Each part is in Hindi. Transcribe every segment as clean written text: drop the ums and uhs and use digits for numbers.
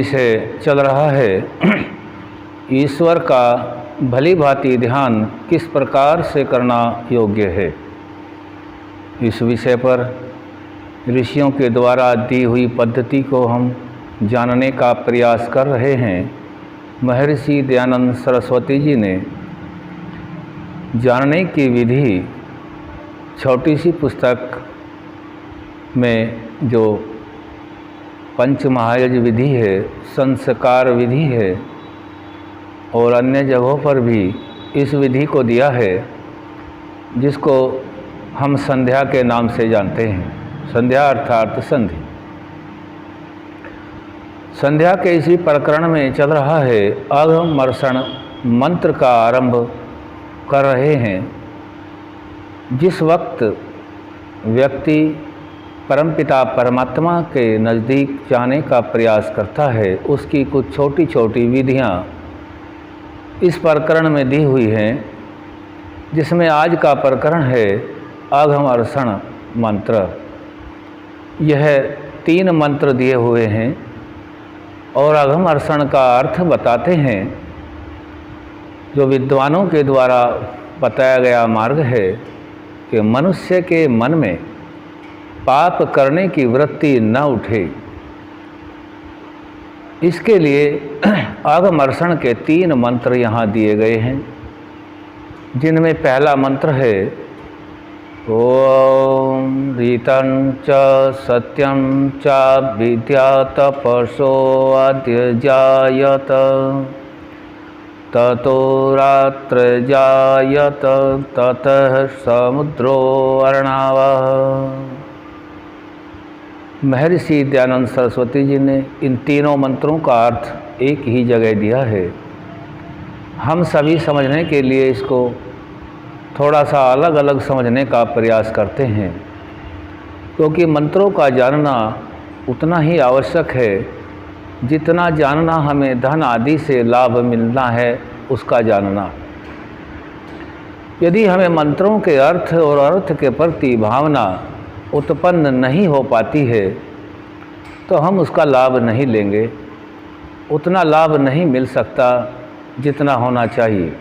विषय चल रहा है ईश्वर का भली भांति ध्यान किस प्रकार से करना योग्य है। इस विषय पर ऋषियों के द्वारा दी हुई पद्धति को हम जानने का प्रयास कर रहे हैं। महर्षि दयानंद सरस्वती जी ने जानने की विधि छोटी सी पुस्तक में जो पंच महायज्ञ विधि है, संस्कार विधि है और अन्य जगहों पर भी इस विधि को दिया है, जिसको हम संध्या के नाम से जानते हैं। संध्या अर्थात संधि। संध्या के इसी प्रकरण में चल रहा है। अघमर्षण मंत्र का आरंभ कर रहे हैं। जिस वक्त व्यक्ति परमपिता परमात्मा के नज़दीक जाने का प्रयास करता है, उसकी कुछ छोटी छोटी विधियाँ इस प्रकरण में दी हुई हैं, जिसमें आज का प्रकरण है अघमर्षण मंत्र। यह 3 मंत्र दिए हुए हैं और अघमर्षण का अर्थ बताते हैं। जो विद्वानों के द्वारा बताया गया मार्ग है कि मनुष्य के मन में पाप करने की वृत्ति न उठे, इसके लिए अघमर्षण के 3 मंत्र यहाँ दिए गए हैं, जिनमें पहला मंत्र है ओम रीतं च सत्यं च विद्या तपसो अध्यजायत ततो रात्र जायत ततः समुद्रो अर्णवः। महर्षि दयानंद सरस्वती जी ने इन तीनों मंत्रों का अर्थ एक ही जगह दिया है। हम सभी समझने के लिए इसको थोड़ा सा अलग अलग समझने का प्रयास करते हैं, क्योंकि मंत्रों का जानना उतना ही आवश्यक है जितना जानना हमें धन आदि से लाभ मिलना है उसका जानना। यदि हमें मंत्रों के अर्थ और अर्थ के प्रति भावना उत्पन्न नहीं हो पाती है तो हम उसका लाभ नहीं लेंगे, उतना लाभ नहीं मिल सकता जितना होना चाहिए।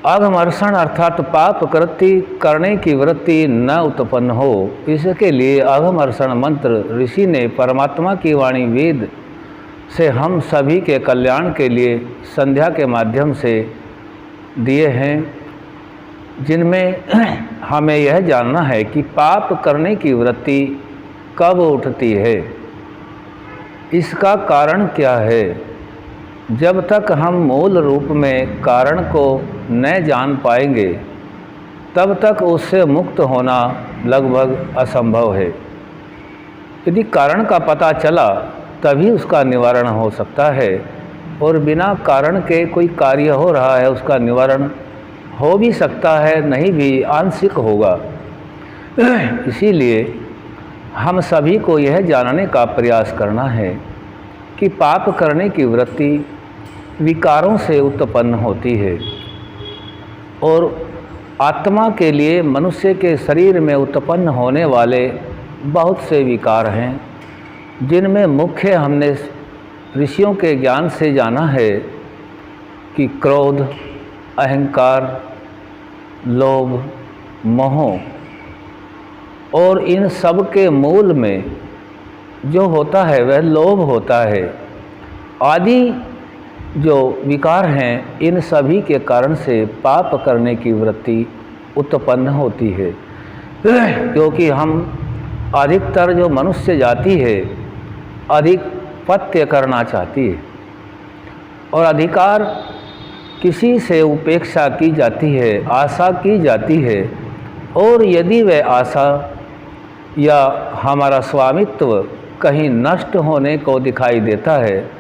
अघमर्षण अर्थात पाप कृत्य करने की वृत्ति न उत्पन्न हो, इसके लिए अघमर्षण मंत्र ऋषि ने परमात्मा की वाणी वेद से हम सभी के कल्याण के लिए संध्या के माध्यम से दिए हैं, जिनमें हमें यह जानना है कि पाप करने की वृत्ति कब उठती है, इसका कारण क्या है। जब तक हम मूल रूप में कारण को न जान पाएंगे तब तक उससे मुक्त होना लगभग असंभव है। यदि कारण का पता चला तभी उसका निवारण हो सकता है, और बिना कारण के कोई कार्य हो रहा है उसका निवारण हो भी सकता है, नहीं भी, आंशिक होगा। इसीलिए हम सभी को यह जानने का प्रयास करना है कि पाप करने की वृत्ति विकारों से उत्पन्न होती है, और आत्मा के लिए मनुष्य के शरीर में उत्पन्न होने वाले बहुत से विकार हैं, जिनमें मुख्य हमने ऋषियों के ज्ञान से जाना है कि क्रोध, अहंकार, लोभ, मोह, और इन सब के मूल में जो होता है वह लोभ होता है। आदि जो विकार हैं, इन सभी के कारण से पाप करने की वृत्ति उत्पन्न होती है, क्योंकि हम अधिकतर जो मनुष्य जाति है अधिपत्य करना चाहती है, और अधिकार किसी से उपेक्षा की जाती है, आशा की जाती है, और यदि वह आशा या हमारा स्वामित्व कहीं नष्ट होने को दिखाई देता है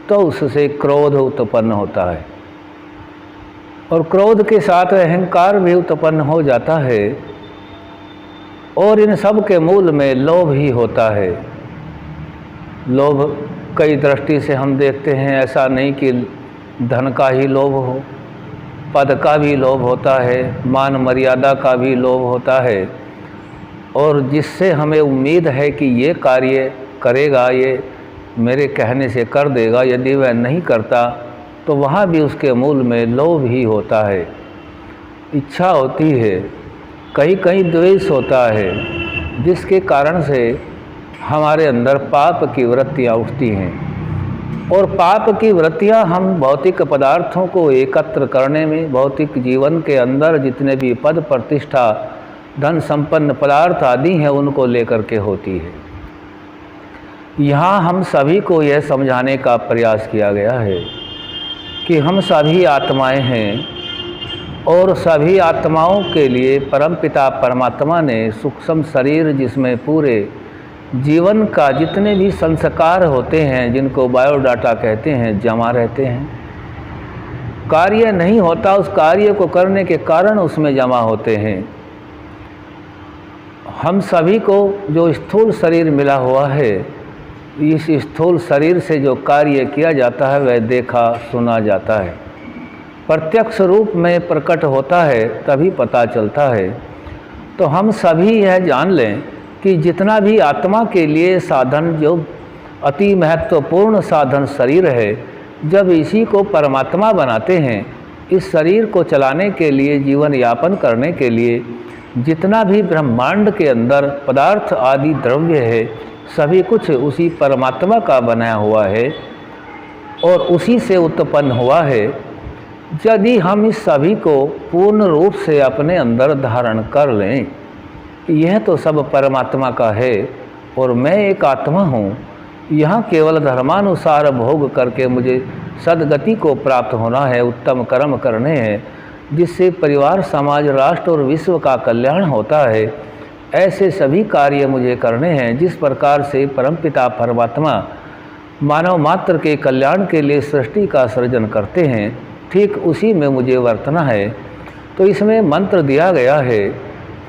तो उससे क्रोध उत्पन्न होता है, और क्रोध के साथ अहंकार भी उत्पन्न हो जाता है, और इन सब के मूल में लोभ ही होता है। लोभ कई दृष्टि से हम देखते हैं, ऐसा नहीं कि धन का ही लोभ हो, पद का भी लोभ होता है, मान मर्यादा का भी लोभ होता है, और जिससे हमें उम्मीद है कि ये कार्य करेगा, ये मेरे कहने से कर देगा, यदि वह नहीं करता तो वहाँ भी उसके मूल में लोभ ही होता है, इच्छा होती है, कहीं कहीं द्वेष होता है, जिसके कारण से हमारे अंदर पाप की वृत्तियाँ उठती हैं। और पाप की वृत्तियाँ हम भौतिक पदार्थों को एकत्र करने में, भौतिक जीवन के अंदर जितने भी पद प्रतिष्ठा धन संपन्न पदार्थ आदि हैं उनको लेकर के होती है। यहाँ हम सभी को यह समझाने का प्रयास किया गया है कि हम सभी आत्माएं हैं और सभी आत्माओं के लिए परमपिता परमात्मा ने सूक्ष्म शरीर, जिसमें पूरे जीवन का जितने भी संस्कार होते हैं, जिनको बायोडाटा कहते हैं, जमा रहते हैं। कार्य नहीं होता, उस कार्य को करने के कारण उसमें जमा होते हैं। हम सभी को जो स्थूल शरीर मिला हुआ है, इस स्थूल शरीर से जो कार्य किया जाता है वह देखा सुना जाता है, प्रत्यक्ष रूप में प्रकट होता है, तभी पता चलता है। तो हम सभी यह जान लें कि जितना भी आत्मा के लिए साधन, जो अति महत्वपूर्ण साधन शरीर है, जब इसी को परमात्मा बनाते हैं, इस शरीर को चलाने के लिए, जीवन यापन करने के लिए जितना भी ब्रह्मांड के अंदर पदार्थ आदि द्रव्य है, सभी कुछ उसी परमात्मा का बनाया हुआ है और उसी से उत्पन्न हुआ है। यदि हम इस सभी को पूर्ण रूप से अपने अंदर धारण कर लें, यह तो सब परमात्मा का है और मैं एक आत्मा हूँ, यहाँ केवल धर्मानुसार भोग करके मुझे सद्गति को प्राप्त होना है, उत्तम कर्म करने हैं, जिससे परिवार, समाज, राष्ट्र और विश्व का कल्याण होता है। ऐसे सभी कार्य मुझे करने हैं। जिस प्रकार से परमपिता परमात्मा मानव मात्र के कल्याण के लिए सृष्टि का सृजन करते हैं, ठीक उसी में मुझे वर्तना है। तो इसमें मंत्र दिया गया है,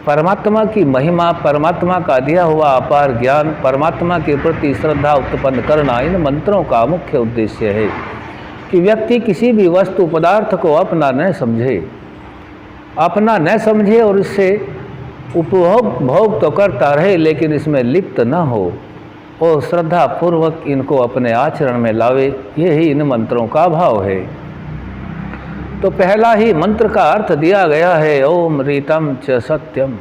परमात्मा की महिमा, परमात्मा का दिया हुआ अपार ज्ञान, परमात्मा के प्रति श्रद्धा उत्पन्न करना, इन मंत्रों का मुख्य उद्देश्य है कि व्यक्ति किसी भी वस्तु पदार्थ को अपना न समझे और इससे भोग तो करता रहे, लेकिन इसमें लिप्त न हो और श्रद्धा पूर्वक इनको अपने आचरण में लावे। यही इन मंत्रों का भाव है। तो पहला ही मंत्र का अर्थ दिया गया है, ओम ऋतम च सत्यम।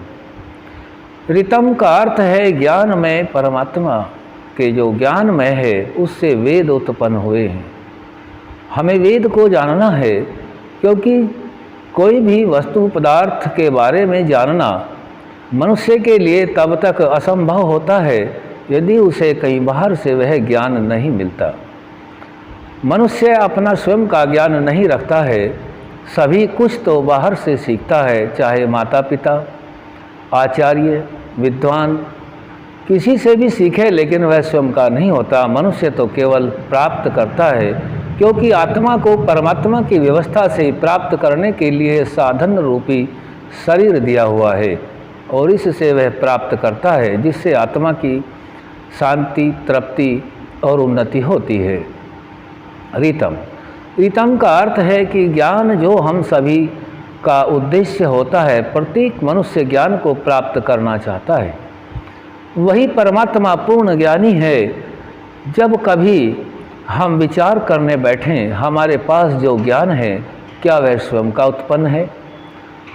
ऋतम का अर्थ है ज्ञान में, परमात्मा के जो ज्ञान में है उससे वेद उत्पन्न हुए हैं। हमें वेद को जानना है, क्योंकि कोई भी वस्तु पदार्थ के बारे में जानना मनुष्य के लिए तब तक असंभव होता है यदि उसे कहीं बाहर से वह ज्ञान नहीं मिलता। मनुष्य अपना स्वयं का ज्ञान नहीं रखता है, सभी कुछ तो बाहर से सीखता है, चाहे माता पिता, आचार्य, विद्वान, किसी से भी सीखे, लेकिन वह स्वयं का नहीं होता। मनुष्य तो केवल प्राप्त करता है, क्योंकि आत्मा को परमात्मा की व्यवस्था से प्राप्त करने के लिए साधन रूपी शरीर दिया हुआ है और इससे वह प्राप्त करता है, जिससे आत्मा की शांति, तृप्ति और उन्नति होती है। ऋतम, ऋतम का अर्थ है कि ज्ञान जो हम सभी का उद्देश्य होता है, प्रत्येक मनुष्य ज्ञान को प्राप्त करना चाहता है। वही परमात्मा पूर्ण ज्ञानी है। जब कभी हम विचार करने बैठें, हमारे पास जो ज्ञान है क्या वह स्वयं का उत्पन्न है,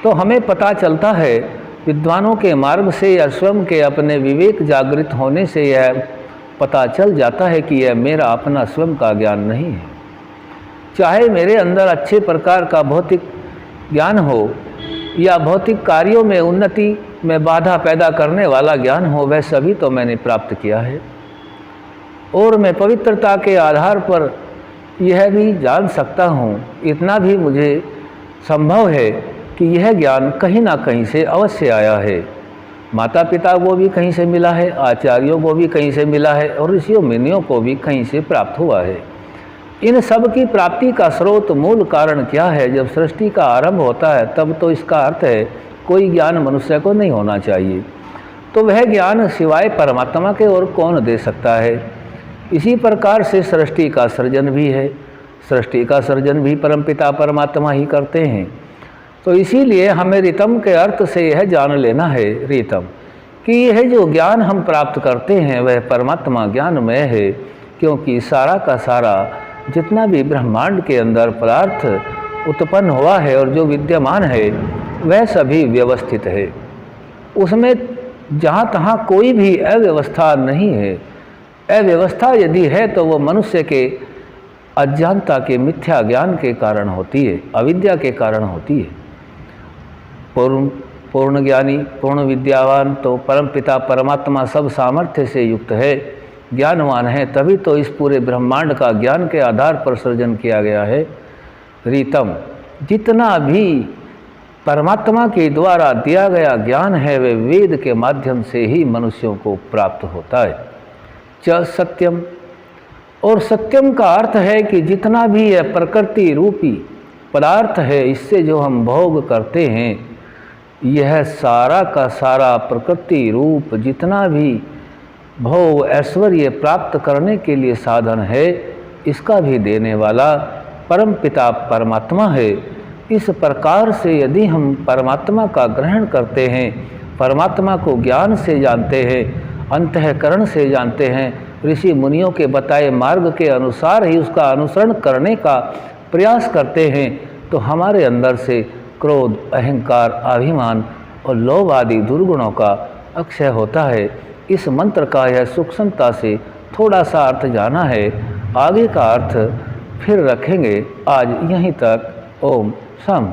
तो हमें पता चलता है विद्वानों के मार्ग से या स्वयं के अपने विवेक जागृत होने से यह पता चल जाता है कि यह मेरा अपना स्वयं का ज्ञान नहीं है। चाहे मेरे अंदर अच्छे प्रकार का भौतिक ज्ञान हो या भौतिक कार्यों में उन्नति में बाधा पैदा करने वाला ज्ञान हो, वह सभी तो मैंने प्राप्त किया है। और मैं पवित्रता के आधार पर यह भी जान सकता हूँ, इतना भी मुझे संभव है कि यह ज्ञान कहीं ना कहीं से अवश्य आया है। माता पिता को भी कहीं से मिला है, आचार्यों को भी कहीं से मिला है और ऋषियों मुनियों को भी कहीं से प्राप्त हुआ है। इन सब की प्राप्ति का स्रोत, मूल कारण क्या है? जब सृष्टि का आरंभ होता है तब तो इसका अर्थ है कोई ज्ञान मनुष्य को नहीं होना चाहिए। तो वह ज्ञान सिवाय परमात्मा के और कौन दे सकता है? इसी प्रकार से सृष्टि का सृजन भी है। सृष्टि का सृजन भी परमपिता परमात्मा ही करते हैं। तो इसीलिए हमें ऋतम के अर्थ से यह जान लेना है, ऋतम, कि यह जो ज्ञान हम प्राप्त करते हैं वह परमात्मा ज्ञानमय है। क्योंकि सारा का सारा जितना भी ब्रह्मांड के अंदर पदार्थ उत्पन्न हुआ है और जो विद्यमान है वह सभी व्यवस्थित है। उसमें जहाँ तहाँ कोई भी अव्यवस्था नहीं है। अव्यवस्था यदि है तो वो मनुष्य के अज्ञानता के मिथ्या ज्ञान के कारण होती है, अविद्या के कारण होती है। पूर्ण ज्ञानी पूर्ण विद्यावान तो परमपिता परमात्मा सब सामर्थ्य से युक्त है, ज्ञानवान है, तभी तो इस पूरे ब्रह्मांड का ज्ञान के आधार पर सृजन किया गया है। रीतम, जितना भी परमात्मा के द्वारा दिया गया ज्ञान है वे वेद के माध्यम से ही मनुष्यों को प्राप्त होता है। च सत्यम, और सत्यम का अर्थ है कि जितना भी यह प्रकृति रूपी पदार्थ है इससे जो हम भोग करते हैं, यह सारा का सारा प्रकृति रूप जितना भी भोग ऐश्वर्य प्राप्त करने के लिए साधन है, इसका भी देने वाला परम पिता परमात्मा है। इस प्रकार से यदि हम परमात्मा का ग्रहण करते हैं, परमात्मा को ज्ञान से जानते हैं, अंतःकरण से जानते हैं, ऋषि मुनियों के बताए मार्ग के अनुसार ही उसका अनुसरण करने का प्रयास करते हैं, तो हमारे अंदर से क्रोध, अहंकार, अभिमान और लोभ आदि दुर्गुणों का अक्षय होता है। इस मंत्र का यह सूक्ष्मता से थोड़ा सा अर्थ जाना है, आगे का अर्थ फिर रखेंगे। आज यहीं तक। ओम सम।